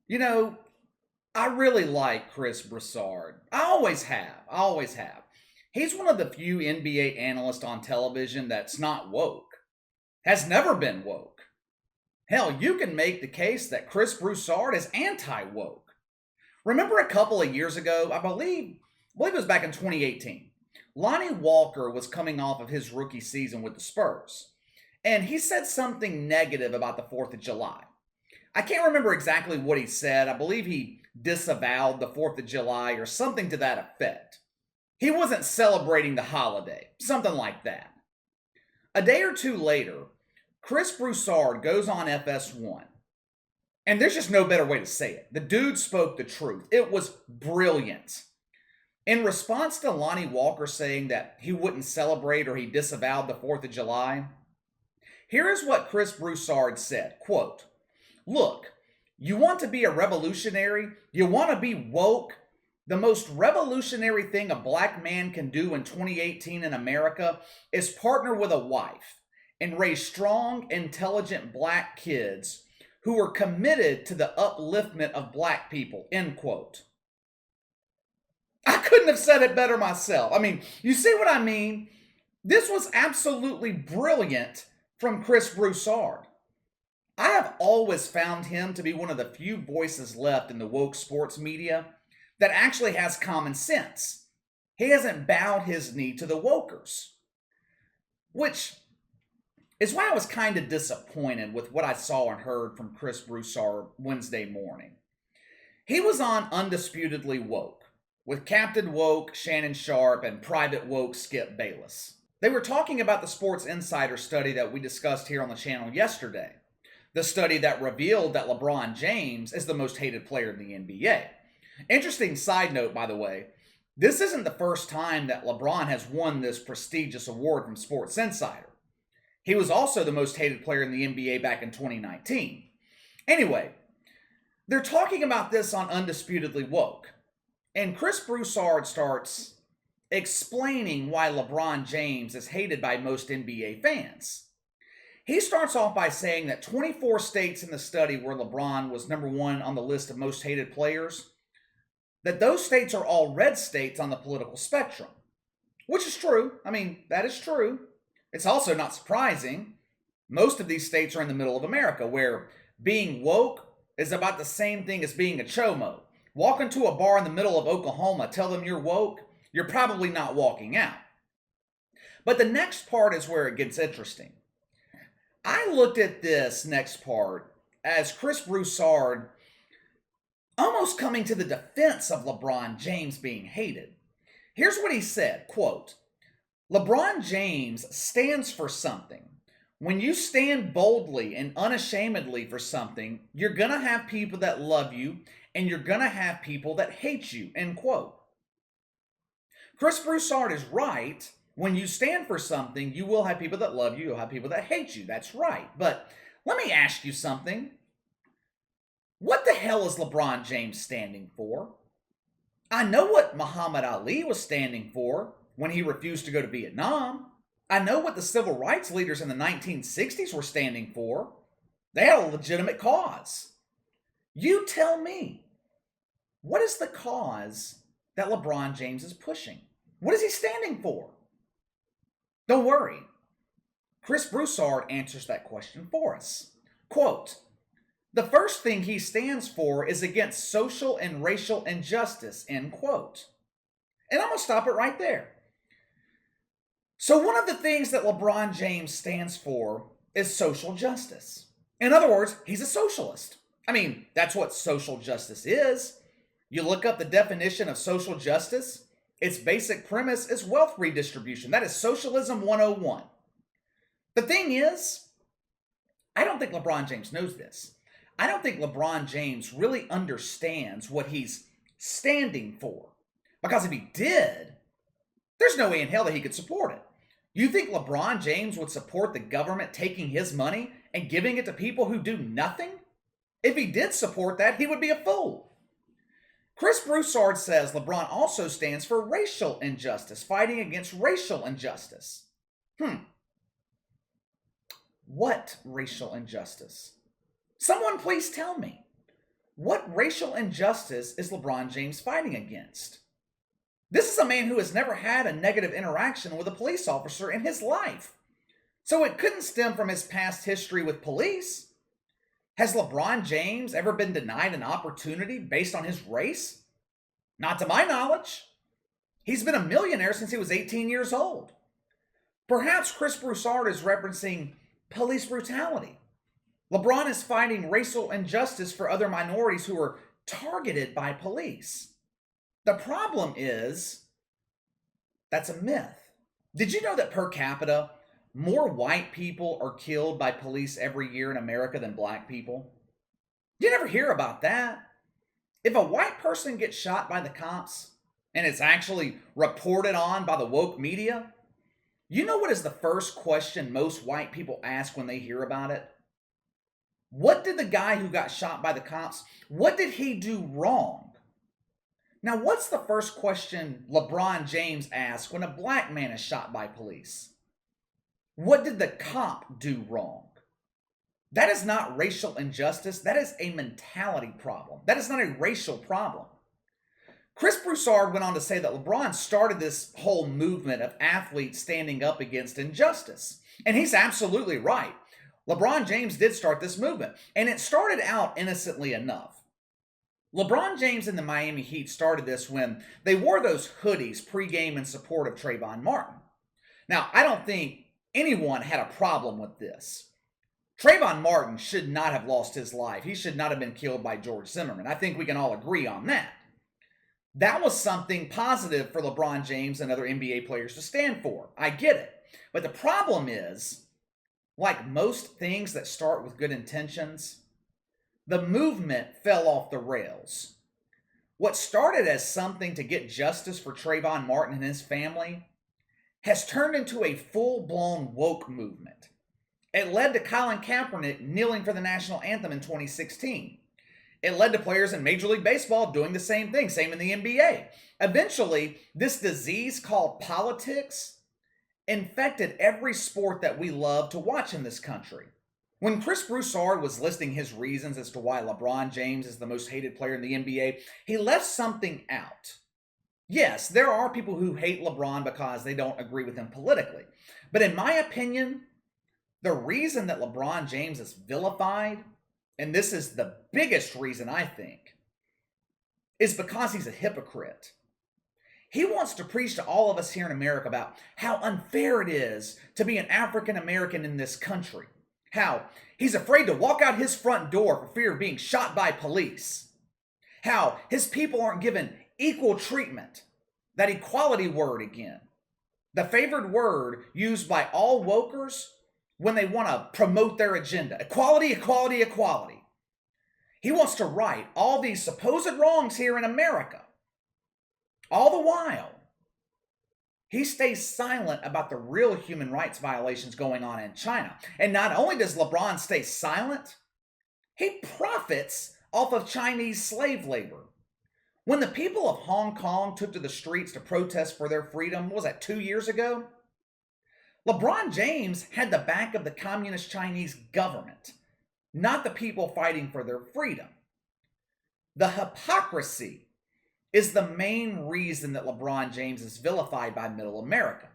You know, I really like Chris Broussard. I always have. I always have. He's one of the few NBA analysts on television that's not woke, has never been woke. Hell, you can make the case that Chris Broussard is anti woke. Remember a couple of years ago, I believe it was back in 2018, Lonnie Walker was coming off of his rookie season with the Spurs, and he said something negative about the 4th of July. I can't remember exactly what he said. I believe he disavowed the 4th of July or something to that effect. He wasn't celebrating the holiday, something like that. A day or two later, Chris Broussard goes on FS1. And there's just no better way to say it. The dude spoke the truth. It was brilliant. In response to Lonnie Walker saying that he wouldn't celebrate or he disavowed the 4th of July, here is what Chris Broussard said, quote, "Look, you want to be a revolutionary? You want to be woke? The most revolutionary thing a black man can do in 2018 in America is partner with a wife and raise strong, intelligent black kids who are committed to the upliftment of black people," end quote. I couldn't have said it better myself. I mean, you see what I mean? This was absolutely brilliant from Chris Broussard. I have always found him to be one of the few voices left in the woke sports media that actually has common sense. He hasn't bowed his knee to the wokers, which is why I was kind of disappointed with what I saw and heard from Chris Broussard Wednesday morning. He was on Undisputedly Woke with Captain Woke, Shannon Sharp, and Private Woke, Skip Bayless. They were talking about the Sports Insider study that we discussed here on the channel yesterday. The study that revealed that LeBron James is the most hated player in the NBA. Interesting side note, by the way, this isn't the first time that LeBron has won this prestigious award from Sports Insider. He was also the most hated player in the NBA back in 2019. Anyway, they're talking about this on Undisputedly Woke. And Chris Broussard starts explaining why LeBron James is hated by most NBA fans. He starts off by saying that 24 states in the study where LeBron was number one on the list of most hated players, that those states are all red states on the political spectrum. Which is true. I mean, that is true. It's also not surprising. Most of these states are in the middle of America, where being woke is about the same thing as being a chomo. Walk into a bar in the middle of Oklahoma, tell them you're woke, you're probably not walking out. But the next part is where it gets interesting. I looked at this next part as Chris Broussard almost coming to the defense of LeBron James being hated. Here's what he said, quote, "LeBron James stands for something. When you stand boldly and unashamedly for something, you're going to have people that love you and you're going to have people that hate you," end quote. Chris Broussard is right. When you stand for something, you will have people that love you, you'll have people that hate you. That's right. But let me ask you something. What the hell is LeBron James standing for? I know what Muhammad Ali was standing for when he refused to go to Vietnam. I know what the civil rights leaders in the 1960s were standing for. They had a legitimate cause. You tell me, what is the cause that LeBron James is pushing? What is he standing for? Don't worry. Chris Broussard answers that question for us. Quote, "The first thing he stands for is against social and racial injustice," end quote. And I'm going to stop it right there. So one of the things that LeBron James stands for is social justice. In other words, he's a socialist. I mean, that's what social justice is. You look up the definition of social justice, its basic premise is wealth redistribution. That is Socialism 101. The thing is, I don't think LeBron James knows this. I don't think LeBron James really understands what he's standing for. Because if he did, there's no way in hell that he could support it. You think LeBron James would support the government taking his money and giving it to people who do nothing? If he did support that, he would be a fool. Chris Broussard says LeBron also stands for racial injustice, fighting against racial injustice. What racial injustice? Someone please tell me. What racial injustice is LeBron James fighting against? This is a man who has never had a negative interaction with a police officer in his life. So it couldn't stem from his past history with police. Has LeBron James ever been denied an opportunity based on his race? Not to my knowledge. He's been a millionaire since he was 18 years old. Perhaps Chris Broussard is referencing police brutality. LeBron is fighting racial injustice for other minorities who are targeted by police. The problem is, that's a myth. Did you know that per capita, more white people are killed by police every year in America than black people? You never hear about that. If a white person gets shot by the cops, and it's actually reported on by the woke media, you know what is the first question most white people ask when they hear about it? What did the guy who got shot by the cops, what did he do wrong? Now, what's the first question LeBron James asks when a black man is shot by police? What did the cop do wrong? That is not racial injustice. That is a mentality problem. That is not a racial problem. Chris Broussard went on to say that LeBron started this whole movement of athletes standing up against injustice. And he's absolutely right. LeBron James did start this movement, and it started out innocently enough. LeBron James and the Miami Heat started this when they wore those hoodies pregame in support of Trayvon Martin. Now, I don't think anyone had a problem with this. Trayvon Martin should not have lost his life. He should not have been killed by George Zimmerman. I think we can all agree on that. That was something positive for LeBron James and other NBA players to stand for. I get it. But the problem is, like most things that start with good intentions, the movement fell off the rails. What started as something to get justice for Trayvon Martin and his family has turned into a full-blown woke movement. It led to Colin Kaepernick kneeling for the national anthem in 2016. It led to players in Major League Baseball doing the same thing, same in the NBA. Eventually, this disease called politics infected every sport that we love to watch in this country. When Chris Broussard was listing his reasons as to why LeBron James is the most hated player in the NBA, he left something out. Yes, there are people who hate LeBron because they don't agree with him politically. But in my opinion, the reason that LeBron James is vilified, and this is the biggest reason I think, is because he's a hypocrite. He wants to preach to all of us here in America about how unfair it is to be an African American in this country. How he's afraid to walk out his front door for fear of being shot by police. How his people aren't given equal treatment. That equality word again. The favored word used by all wokers when they want to promote their agenda. Equality, equality, equality. He wants to right all these supposed wrongs here in America. All the while, he stays silent about the real human rights violations going on in China. And not only does LeBron stay silent, he profits off of Chinese slave labor. When the people of Hong Kong took to the streets to protest for their freedom, what was that, 2 years ago? LeBron James had the back of the communist Chinese government, not the people fighting for their freedom. The hypocrisy is the main reason that LeBron James is vilified by middle America.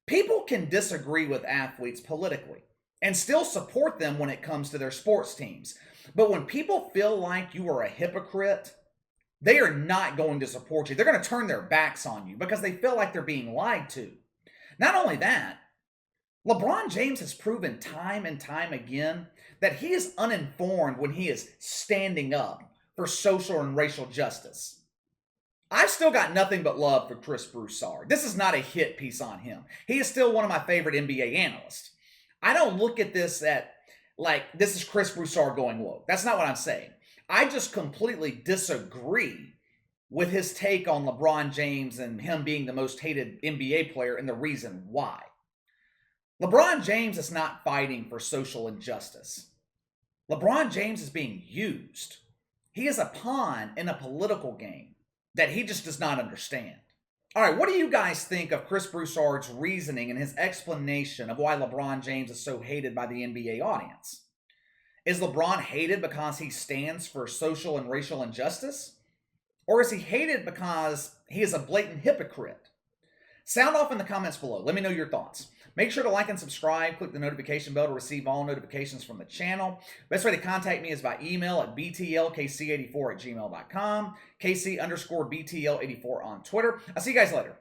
People can disagree with athletes politically and still support them when it comes to their sports teams. But when people feel like you are a hypocrite, they are not going to support you. They're going to turn their backs on you because they feel like they're being lied to. Not only that, LeBron James has proven time and time again that he is uninformed when he is standing up for social and racial justice. I've still got nothing but love for Chris Broussard. This is not a hit piece on him. He is still one of my favorite NBA analysts. I don't look at this like this is Chris Broussard going woke. That's not what I'm saying. I just completely disagree with his take on LeBron James and him being the most hated NBA player and the reason why. LeBron James is not fighting for social injustice. LeBron James is being used. He is a pawn in a political game that he just does not understand. All right, what do you guys think of Chris Broussard's reasoning and his explanation of why LeBron James is so hated by the NBA audience? Is LeBron hated because he stands for social and racial injustice? Or is he hated because he is a blatant hypocrite? Sound off in the comments below. Let me know your thoughts. Make sure to like and subscribe. Click the notification bell to receive all notifications from the channel. Best way to contact me is by email at btlkc84@gmail.com, KC_BTL84 on Twitter. I'll see you guys later.